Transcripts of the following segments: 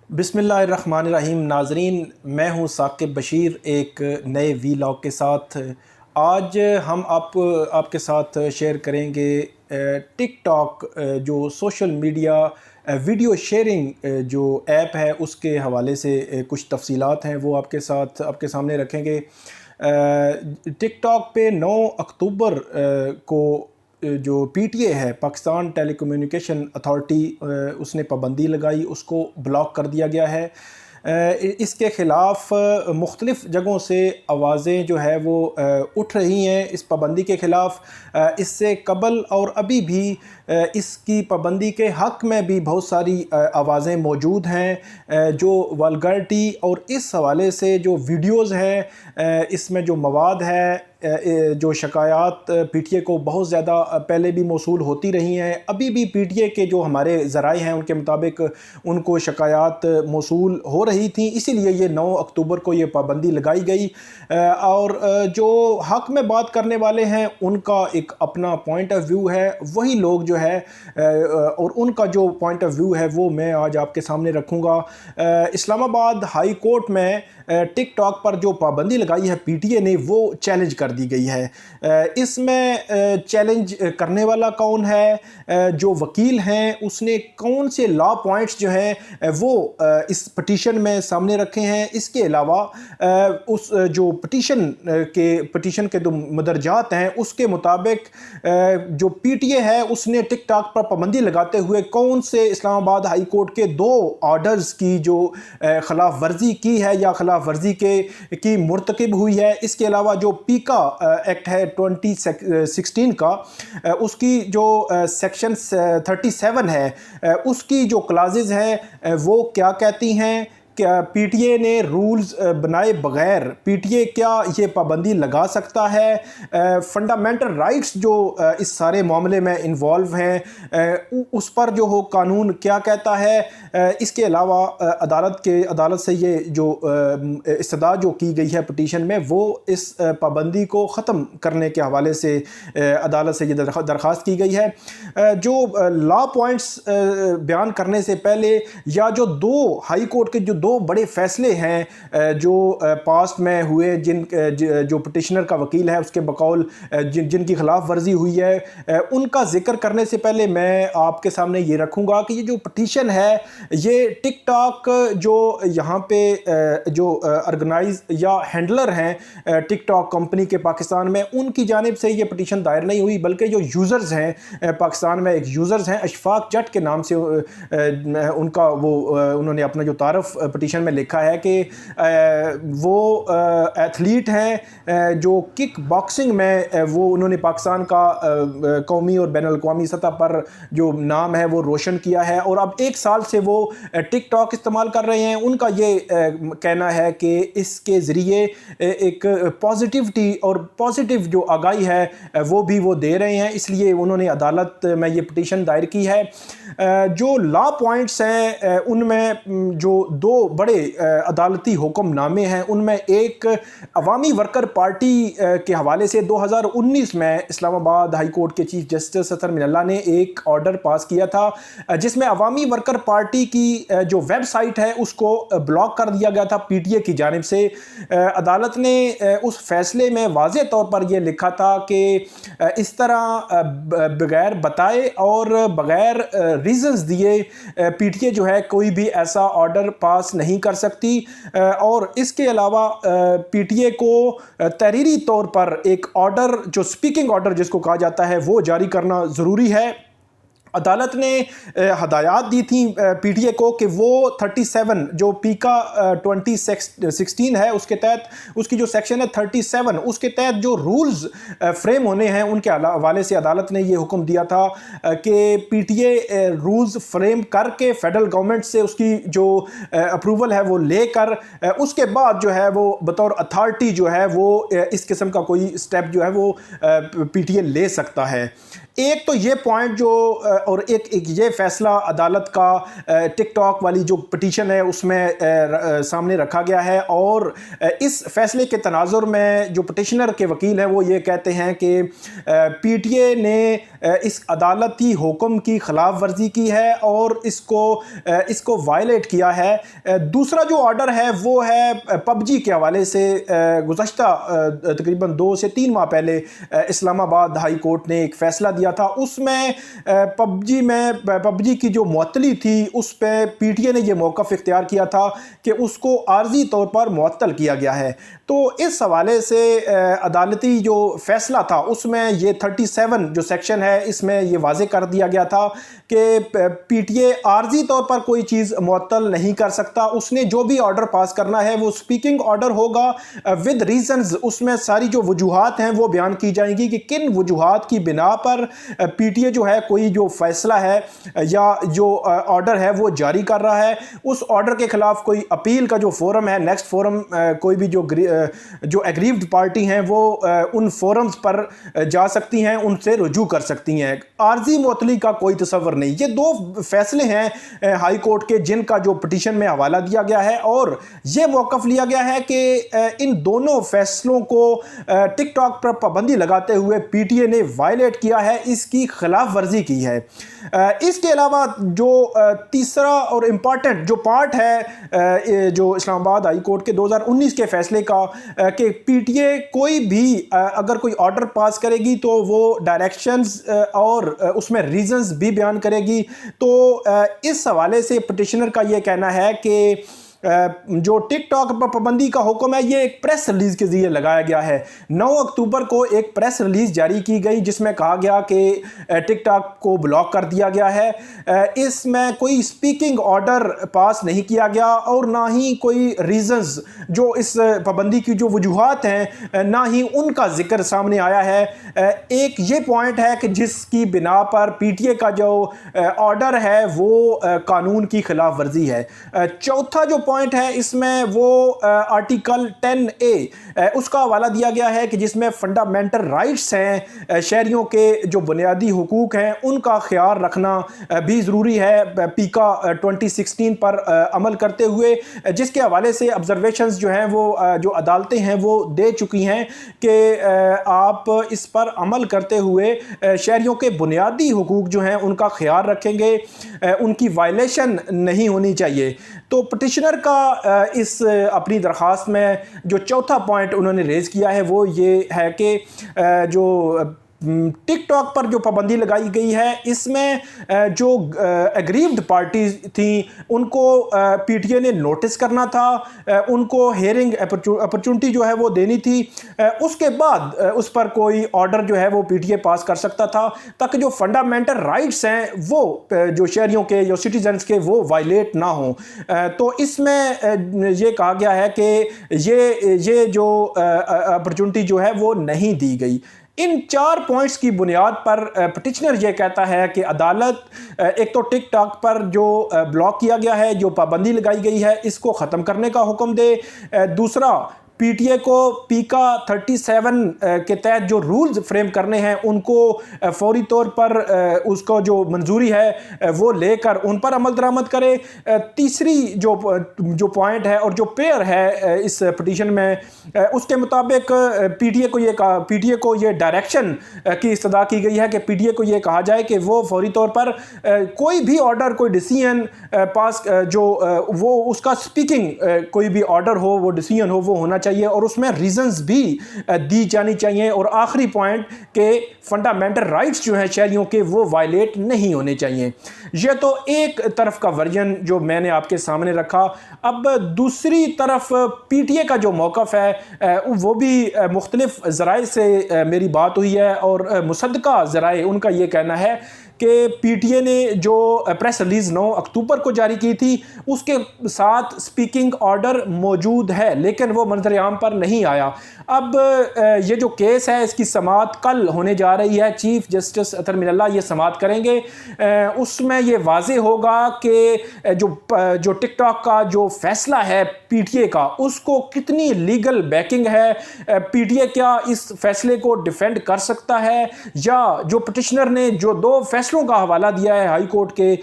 بسم اللہ الرحمن الرحیم۔ ناظرین، میں ہوں ثاقب بشیر ایک نئے ویلاگ کے ساتھ۔ آج ہم آپ کے ساتھ شیئر کریں گے ٹک ٹاک جو سوشل میڈیا ویڈیو شیئرنگ جو ایپ ہے اس کے حوالے سے کچھ تفصیلات ہیں وہ آپ کے سامنے رکھیں گے۔ ٹک ٹاک پہ 9 اکتوبر کو جو پی ٹی اے ہے، پاکستان ٹیلی کمیونیکیشن اتھارٹی، اس نے پابندی لگائی، اس کو بلاک کر دیا گیا ہے۔ اس کے خلاف مختلف جگہوں سے آوازیں جو ہے وہ اٹھ رہی ہیں اس پابندی کے خلاف۔ اس سے قبل اور ابھی بھی اس کی پابندی کے حق میں بھی بہت ساری آوازیں موجود ہیں جو والگرٹی اور اس حوالے سے جو ویڈیوز ہیں، اس میں جو مواد ہے، جو شکایات پی ٹی اے کو بہت زیادہ پہلے بھی موصول ہوتی رہی ہیں، ابھی بھی پی ٹی اے کے جو ہمارے ذرائع ہیں ان کے مطابق ان کو شکایات موصول ہو رہی تھیں، اسی لیے یہ 9 اکتوبر کو یہ پابندی لگائی گئی۔ اور جو حق میں بات کرنے والے ہیں ان کا ایک اپنا پوائنٹ آف ویو ہے، وہی لوگ جو ہے اور ان کا جو پوائنٹ آف ویو ہے وہ میں آج آپ کے سامنے رکھوں گا۔ اسلام آباد ہائی کورٹ میں ٹک ٹاک پر جو پابندی لگائی ہے پی ٹی اے نے وہ چیلنج کر دی گئی ہے۔ اس میں چیلنج کرنے والا کون ہے، جو وکیل ہیں اس نے کون سے لا پوائنٹس جو ہیں وہ اس پٹیشن میں سامنے رکھے ہیں۔ اس کے علاوہ اس جو پٹیشن کے جو مدرجات ہیں اس کے مطابق جو پی ٹی اے ہے اس نے ٹک ٹاک پر پابندی لگاتے ہوئے کون سے اسلام آباد ہائی کورٹ کے 2 آرڈرز کی جو خلاف ورزی کی ہے یا خلاف ورزی کی مرتکب ہوئی ہے۔ اس کے علاوہ جو پیکا ایکٹ ہے 2016 کا، اس کی جو سیکشن 37 ہے، اس کی جو کلازز ہیں وہ کیا کہتی ہیں؟ کیا پی ٹی اے نے رولز بنائے بغیر پی ٹی اے کیا یہ پابندی لگا سکتا ہے؟ فنڈامنٹل رائٹس جو اس سارے معاملے میں انوالو ہیں اس پر جو ہو قانون کیا کہتا ہے؟ اس کے علاوہ عدالت سے یہ جو استدعا جو کی گئی ہے پٹیشن میں وہ اس پابندی کو ختم کرنے کے حوالے سے عدالت سے یہ درخواست کی گئی ہے۔ جو لا پوائنٹس بیان کرنے سے پہلے یا جو 2 ہائی کورٹ کے جو 2 بڑے فیصلے ہیں جو پاسٹ میں ہوئے، جو پٹیشنر کا وکیل ہے اس کے بقول جن کی خلاف ورزی ہوئی ہے، ان کا ذکر کرنے سے پہلے میں آپ کے سامنے یہ رکھوں گا کہ یہ جو پٹیشن ہے یہ ٹک ٹاک جو یہاں پہ جو آرگنائز یا ہینڈلر ہیں ٹک ٹاک کمپنی کے پاکستان میں، ان کی جانب سے یہ پٹیشن دائر نہیں ہوئی، بلکہ جو یوزرز ہیں پاکستان میں، ایک یوزرز ہیں اشفاق جٹ کے نام سے ان کا انہوں نے اپنا جو تعارف پٹیشن میں لکھا ہے کہ وہ ایتھلیٹ ہیں جو کک باکسنگ میں وہ انہوں نے پاکستان کا قومی اور بین الاقوامی سطح پر جو نام ہے وہ روشن کیا ہے، اور اب 1 سال سے وہ ٹک ٹاک استعمال کر رہے ہیں۔ ان کا یہ کہنا ہے کہ اس کے ذریعے ایک پازیٹیوٹی اور پازیٹیو جو آگاہی ہے وہ بھی وہ دے رہے ہیں، اس لیے انہوں نے عدالت میں یہ پٹیشن دائر کی ہے۔ جو لا پوائنٹس ہیں ان میں جو 2 بڑے عدالتی حکم نامے ہیں، ان میں ایک عوامی ورکر پارٹی کے حوالے سے 2019 میں اسلام آباد ہائی کورٹ کے چیف جسٹس اطہر من اللہ نے ایک آرڈر پاس کیا تھا جس میں عوامی ورکر پارٹی کی جو ویب سائٹ ہے اس کو بلاک کر دیا گیا تھا پی ٹی اے کی جانب سے۔ عدالت نے اس فیصلے میں واضح طور پر یہ لکھا تھا کہ اس طرح بغیر بتائے اور بغیر ریزنز دیے پی ٹی اے جو ہے کوئی بھی ایسا آرڈر پاس نہیں کر سکتی، اور اس کے علاوہ پی ٹی اے کو تحریری طور پر ایک آرڈر جو سپیکنگ آرڈر جس کو کہا جاتا ہے وہ جاری کرنا ضروری ہے۔ عدالت نے ہدایات دی تھیں پی ٹی اے کو کہ وہ 37 جو پیکا 2016 ہے اس کے تحت، اس کی جو سیکشن ہے 37، اس کے تحت جو رولز فریم ہونے ہیں ان کے حوالے سے عدالت نے یہ حکم دیا تھا کہ P T A rules frame کر کے فیڈرل گورنمنٹ سے اس کی جو اپروول ہے وہ لے کر اس کے بعد جو ہے وہ بطور اتھارٹی جو ہے وہ اس قسم کا کوئی سٹیپ جو ہے وہ پی ٹی اے لے سکتا ہے۔ ایک تو یہ پوائنٹ جو اور ایک یہ فیصلہ عدالت کا ٹک ٹاک والی جو پٹیشن ہے اس میں سامنے رکھا گیا ہے، اور اس فیصلے کے تناظر میں جو پٹیشنر کے وکیل ہیں وہ یہ کہتے ہیں کہ پی ٹی اے نے اس عدالتی حکم کی خلاف ورزی کی ہے اور اس کو وائلیٹ کیا ہے۔ دوسرا جو آرڈر ہے وہ ہے پب جی کے حوالے سے، گزشتہ تقریباً 2 سے 3 ماہ پہلے اسلام آباد ہائی کورٹ نے ایک فیصلہ دیا تھا، اس میں پب جی کی جو معطلی تھی اس پہ پی ٹی اے نے یہ موقف اختیار کیا تھا کہ اس کو عارضی طور پر معطل کیا گیا ہے۔ تو اس حوالے سے عدالتی جو فیصلہ تھا اس میں یہ 37 جو سیکشن ہے اس میں یہ واضح کر دیا گیا تھا کہ پی ٹی اے عارضی طور پر کوئی چیز معطل نہیں کر سکتا، اس نے جو بھی آرڈر پاس کرنا ہے وہ سپیکنگ آرڈر ہوگا ود ریزنز، اس میں ساری جو وجوہات ہیں وہ بیان کی جائیں گی کہ کن وجوہات کی بنا پر پی ٹی اے جو ہے کوئی جو فیصلہ ہے یا جو آرڈر ہے وہ جاری کر رہا ہے، اس آرڈر کے خلاف کوئی اپیل کا جو فورم ہے، نیکسٹ فورم، کوئی بھی جو ایگریوڈ پارٹی ہیں وہ ان فورمز پر جا سکتی ہیں، ان سے رجوع کر سکتی ہیں۔ عارضی معطلی کا کوئی تصور نہیں۔ یہ 2 فیصلے ہیں ہائی کورٹ کے جن کا جو پٹیشن میں حوالہ دیا گیا ہے، اور یہ موقف لیا گیا ہے کہ ان دونوں فیصلوں کو ٹک ٹاک پر پابندی لگاتے ہوئے پی ٹی اے نے وائلیٹ کیا ہے، اس کی خلاف ورزی کی ہے۔ اس کے علاوہ جو تیسرا اور امپارٹنٹ جو پارٹ ہے جو اسلام آباد ہائی کورٹ کے 2019 کے فیصلے کا، کہ پی ٹی اے کوئی بھی اگر کوئی آرڈر پاس کرے گی تو وہ ڈائریکشنز اور اس میں ریزنز بھی بیان کرے گی۔ تو اس حوالے سے پٹیشنر کا یہ کہنا ہے کہ جو ٹک ٹاک پر پابندی کا حکم ہے یہ ایک پریس ریلیز کے ذریعے لگایا گیا ہے۔ 9 اکتوبر کو ایک پریس ریلیز جاری کی گئی جس میں کہا گیا کہ ٹک ٹاک کو بلاک کر دیا گیا ہے۔ اس میں کوئی سپیکنگ آرڈر پاس نہیں کیا گیا اور نہ ہی کوئی ریزنز جو اس پابندی کی جو وجوہات ہیں نہ ہی ان کا ذکر سامنے آیا ہے۔ ایک یہ پوائنٹ ہے کہ جس کی بنا پر پی ٹی اے کا جو آرڈر ہے وہ قانون کی خلاف ورزی ہے۔ چوتھا جو پوائنٹ ہے اس میں وہ آرٹیکل 10A اس کا حوالہ دیا گیا ہے کہ جس میں فنڈامنٹل رائٹس ہیں، شہریوں کے جو بنیادی حقوق ہیں ان کا خیال رکھنا بھی ضروری ہے، پیکا 2016 پر عمل کرتے ہوئے، جس کے حوالے سے آبزرویشنز جو ہیں وہ جو عدالتیں ہیں وہ دے چکی ہیں کہ آپ اس پر عمل کرتے ہوئے شہریوں کے بنیادی حقوق جو ہیں ان کا خیال رکھیں گے، ان کی وائلیشن نہیں ہونی چاہیے۔ تو پٹیشنر کا اس اپنی درخواست میں جو چوتھا پوائنٹ انہوں نے ریز کیا ہے وہ یہ ہے کہ جو ٹک ٹاک پر جو پابندی لگائی گئی ہے اس میں جو ایگریوڈ پارٹیز تھیں ان کو پی ٹی اے نے نوٹس کرنا تھا، ان کو ہیئرنگ اپرچونٹی جو ہے وہ دینی تھی، اس کے بعد اس پر کوئی آرڈر جو ہے وہ پی ٹی اے پاس کر سکتا تھا تاکہ جو فنڈامنٹل رائٹس ہیں وہ جو شہریوں کے یا سٹیزنز کے وہ وائلیٹ نہ ہوں۔ تو اس میں یہ کہا گیا ہے کہ یہ جو اپرچونٹی جو ہے وہ نہیں دی گئی۔ ان 4 پوائنٹس کی بنیاد پر پٹیشنر یہ کہتا ہے کہ عدالت ایک تو ٹک ٹاک پر جو بلاک کیا گیا ہے، جو پابندی لگائی گئی ہے، اس کو ختم کرنے کا حکم دے۔ دوسرا، پی ٹی اے کو پیکا 37 کے تحت جو رولز فریم کرنے ہیں ان کو فوری طور پر اس کو جو منظوری ہے وہ لے کر ان پر عمل درآمد کرے۔ تیسری جو پوائنٹ ہے اور جو پیئر ہے اس پٹیشن میں، اس کے مطابق پی ٹی اے کو یہ ڈائریکشن کی استدعا کی گئی ہے کہ پی ٹی اے کو یہ کہا جائے کہ وہ فوری طور پر کوئی بھی آرڈر، کوئی ڈیسیژن پاس جو وہ اس کا سپیکنگ کوئی بھی آرڈر ہو، وہ ڈیسیژن ہو، وہ ہونا چاہیے اور اس میں ریزنز بھی دی جانی چاہیے۔ اور آخری پوائنٹ کہ فنڈامنٹل رائٹس جو ہیں شہریوں کے وہ وائلیٹ نہیں ہونے چاہیے۔ یہ تو ایک طرف کا ورژن جو میں نے آپ کے سامنے رکھا۔ اب دوسری طرف پی ٹی اے کا جو موقف ہے وہ بھی مختلف ذرائع سے میری بات ہوئی ہے اور مصدقہ ذرائع ان کا یہ کہنا ہے کہ پی ٹی اے نے جو پریس ریلیز 9 اکتوبر کو جاری کی تھی اس کے ساتھ اسپیکنگ آرڈر موجود ہے، لیکن وہ منظر عام پر نہیں آیا۔ اب یہ جو کیس ہے اس کی سماعت کل ہونے جا رہی ہے، چیف جسٹس اطہر من اللہ یہ سماعت کریں گے۔ اس میں یہ واضح ہوگا کہ جو ٹک ٹاک کا جو فیصلہ ہے پی ٹی اے کا اس کو کتنی لیگل بیکنگ ہے، پی ٹی اے کیا اس فیصلے کو ڈیفینڈ کر سکتا ہے، یا جو پٹیشنر نے جو 2 فیصلوں کا حوالہ دیا ہے ہائی کورٹ کے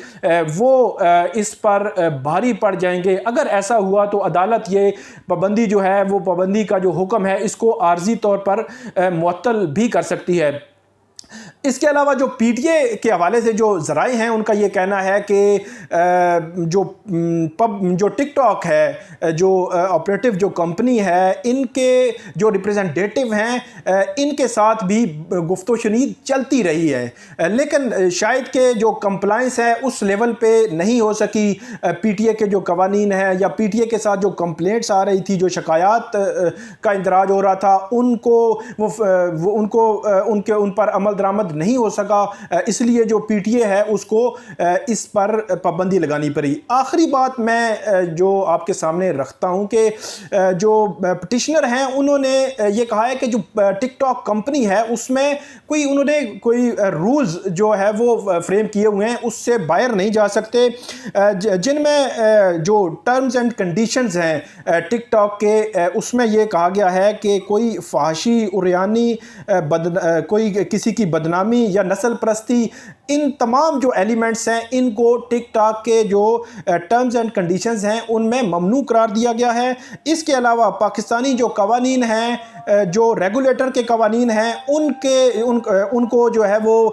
وہ اس پر بھاری پڑ جائیں گے۔ اگر ایسا ہوا تو عدالت یہ پابندی جو ہے وہ پابندی کا جو حکم ہے اس کو عارضی طور پر معطل بھی کر سکتی ہے۔ اس کے علاوہ جو پی ٹی اے کے حوالے سے جو ذرائع ہیں ان کا یہ کہنا ہے کہ جو ٹک ٹاک ہے، جو آپریٹو جو کمپنی ہے، ان کے جو ریپریزنٹیٹیو ہیں ان کے ساتھ بھی گفت و شنید چلتی رہی ہے، لیکن شاید کہ جو کمپلائنس ہے اس لیول پہ نہیں ہو سکی۔ پی ٹی اے کے جو قوانین ہیں یا پی ٹی اے کے ساتھ جو کمپلینٹس آ رہی تھی، جو شکایات کا اندراج ہو رہا تھا، ان پر عمل درآمد نہیں ہو سکا، اس لیے جو پی ٹی اے ہے اس کو اس پر پابندی لگانی پڑی۔ آخری بات میں جو آپ کے سامنے رکھتا ہوں کہ جو پٹیشنر ہیں انہوں نے یہ کہا ہے کہ جو ٹک ٹاک کمپنی ہے اس میں انہوں نے کوئی رولز جو ہے وہ فریم کیے ہوئے ہیں، اس سے باہر نہیں جا سکتے، جن میں جو ٹرمز اینڈ کنڈیشنز ہیں ٹک ٹاک کے، اس میں یہ کہا گیا ہے کہ کوئی فحاشی، عریانی، کوئی کسی کی بدنامی یا نسل پرستی، ان تمام جو ایلیمنٹس ہیں ان کو ٹک ٹاک کے جو ٹرمز اینڈ کنڈیشنز ہیں ان میں ممنوع قرار دیا گیا ہے۔ اس کے علاوہ پاکستانی جو قوانین ہیں، جو ریگولیٹر کے قوانین ہیں، ان کو جو ہے وہ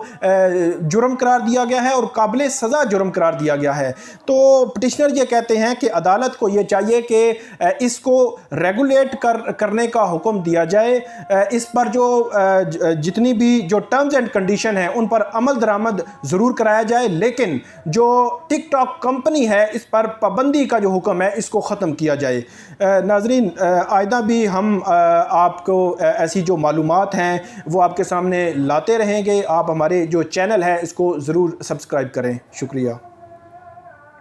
جرم قرار دیا گیا ہے اور قابل سزا جرم قرار دیا گیا ہے۔ تو پٹیشنر یہ کہتے ہیں کہ عدالت کو یہ چاہیے کہ اس کو ریگولیٹ کرنے کا حکم دیا جائے، اس پر جو جتنی بھی جو ٹرمز اینڈ کنڈیشن ہیں ان پر عمل درآمد ضرور کرایا جائے، لیکن جو ٹک ٹاک کمپنی ہے اس پر پابندی کا جو حکم ہے اس کو ختم کیا جائے۔ ناظرین، آئندہ بھی ہم آپ کو ایسی جو معلومات ہیں وہ آپ کے سامنے لاتے رہیں گے۔ آپ ہمارے جو چینل ہے اس کو ضرور سبسکرائب کریں۔ شکریہ۔